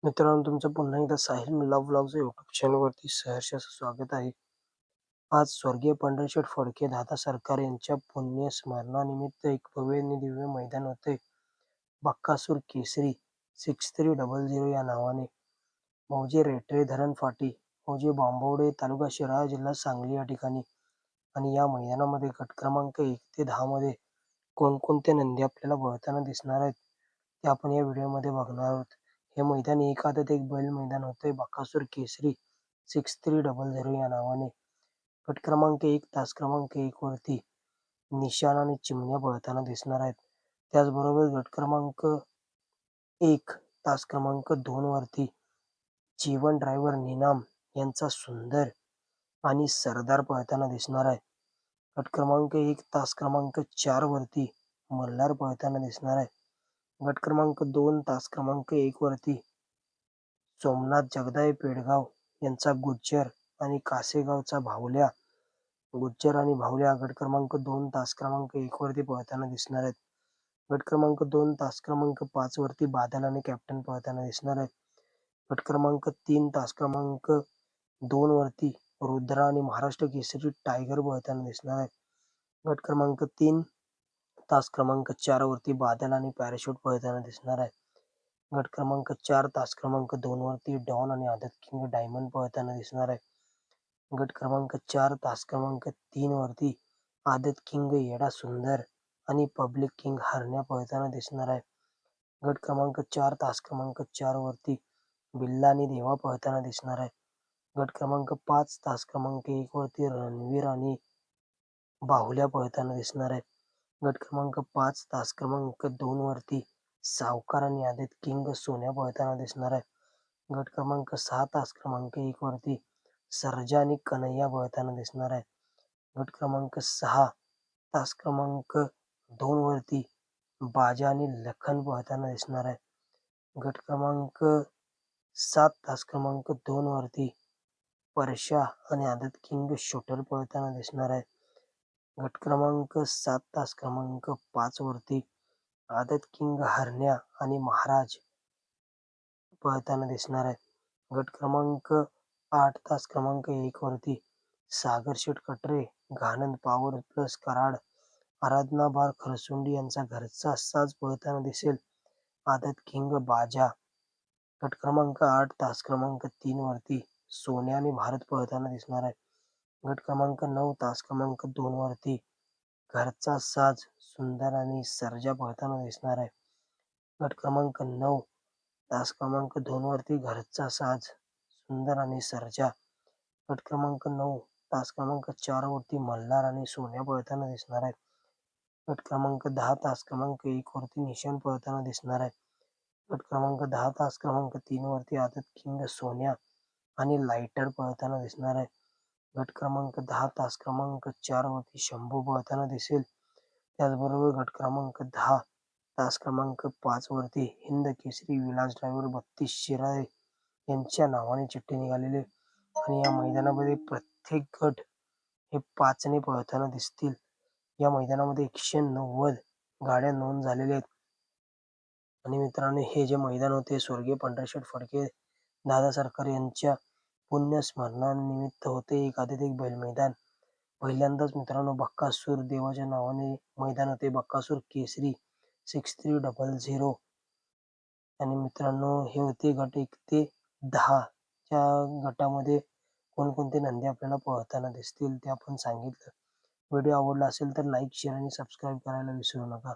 मित्रांनो, तुमचं पुन्हा एकदा साहिल लव्ह व्लॉग्स या यूट्यूब चॅनलवरती सहर्ष असं स्वागत आहे. आज स्वर्गीय पंढरीशेठ फडके दादा सरकार यांच्या पुण्यस्मरणानिमित्त एक भव्य आणि दिव्य मैदान होते. बक्कासूर केसरी 6300 या नावाने. मौजे रेटरे धरण फाटी, मौजे बांबवडे तालुका शिराळा जिल्हा सांगली या ठिकाणी. आणि या मैदानामध्ये गट क्रमांक 1 ते 10 मध्ये कोणकोणत्या नंदी आपल्याला पळताना दिसणार आहेत, ते आपण या व्हिडिओमध्ये बघणार आहोत. हे मैदान एक आदत एक बैल मैदान होते. बकासूर केसरी 6300 या नावाने. गट क्रमांक 1 तास क्रमांक 1 वरती निशाण आणि चिमण्या पळताना दिसणार आहेत. त्याचबरोबर गट क्रमांक 1 तास क्रमांक 2 वरती जीवन ड्रायव्हर निनाम यांचा सुंदर आणि सरदार पळताना दिसणार आहे. गट क्रमांक 1 तास क्रमांक 4 वरती मल्हार पळताना दिसणार आहे. गट क्रमांक 2 तास क्रमांक 1 वरती सोमनाथ जगदाळे पेडगाव यांचा गुज्जर आणि कासेगावचा भावल्या. गुज्जर आणि भावल्या गट क्रमांक 2 तास क्रमांक 1 वरती पळताना दिसणार आहेत. गट क्रमांक 2 तास क्रमांक 5 वरती बादल आणि कॅप्टन पळताना दिसणार आहेत. गट क्रमांक 3 तास क्रमांक 2 वरती रुद्रा आणि महाराष्ट्र केसरी टायगर पळताना दिसणार आहेत. गट क्रमांक 3 तास क्रमांक 4 वरती बादल आणि पॅराशूट पळताना दिसणार आहे. गट क्रमांक 4 तास क्रमांक 2 वरती डॉन आणि आदत किंग डायमंड पळताना दिसणार आहे. गट क्रमांक 4 तास क्रमांक 3 वरती आदत किंग येडा सुंदर आणि पब्लिक किंग हरण्या पळताना दिसणार आहे. गट क्रमांक 4 तास क्रमांक 4 वरती बिल्ला आणि देवा पळताना दिसणार आहे. गट क्रमांक 5 तास क्रमांक 1 वरती रणवीर आणि बाहुल्या पळताना दिसणार आहे. गट क्रमांक 5 तास क्रमांक 2 वरती सावकार आणि आदित किंग सोन्या पळताना दिसणार आहे. गट क्रमांक 6 तास क्रमांक 1 वरती सर्जा आणि कन्हैया पळताना दिसणार आहे. गट क्रमांक 6 तास क्रमांक 2 वरती बाजा आणि लखन पळताना दिसणार आहे. गट क्रमांक 7 तास क्रमांक 2 वरती परशा आणि आदत किंग शूटर पळताना दिसणार आहे. गट क्रमांक 7 तास क्रमांक 5 वरती आदत किंग हरण्या आणि महाराज पळताना दिसणार आहे. गट क्रमांक 8 तास क्रमांक 1 वरती सागर शेठ कटरे, घाणंद पॉवर प्लस कराड, आराधना बार खरसुंडी यांचा घरचा साज पळताना दिसेल. आदत किंग बाजा. गट क्रमांक 8 तास क्रमांक 3 वरती सोन्या आणि भारत पळताना दिसणार आहे. गट क्रमांक 9 तास क्रमांक 2 वरती घरचा साज सुंदर आणि सर्जा पळताना दिसणार आहे. गट क्रमांक 9 तास क्रमांक 2 वरती घरचा साज सुंदर आणि सर्जा. गट क्रमांक 9 तास क्रमांक 4 वरती मल्हार आणि सोन्या पळताना दिसणार आहे. गट क्रमांक 10 तास क्रमांक 1 वरती निशाण पळताना दिसणार आहे. गट क्रमांक 10 तास क्रमांक 3 वरती आदत किंग सोन्या आणि लायटर पळताना दिसणार आहे. गट क्रमांक 10 तास क्रमांक 4 वरती शंभू पळताना दिसेल. त्याचबरोबर गट क्रमांक 10 तास क्रमांक 5 वरती हिंद केसरी विलास ड्रायव्हर 32 शिराळे यांच्या नावाने चिठ्ठी निघालेली. आणि या मैदानामध्ये प्रत्येक गट हे 5 ने पळताना दिसतील. या मैदानामध्ये 190 गाड्या नोंद झालेल्या आहेत. आणि मित्रांनो, हे जे मैदान होते स्वर्गीय पंढरीशेठ फडके दादा सरकार यांच्या पुण्यस्मरणानिमित्त होते. एक आदित एक बैल मैदान. पहिल्यांदाच मित्रांनो बक्कासूर देवाच्या नावाने मैदान होते. बक्कासूर केसरी 6300. आणि मित्रांनो, हे होते गट 1 ते 10. च्या गटामध्ये कोणकोणते नंदी आपल्याला पळताना दिसतील ते आपण सांगितलं. व्हिडिओ आवडला असेल तर लाईक, शेअर आणि सबस्क्राईब करायला विसरू नका.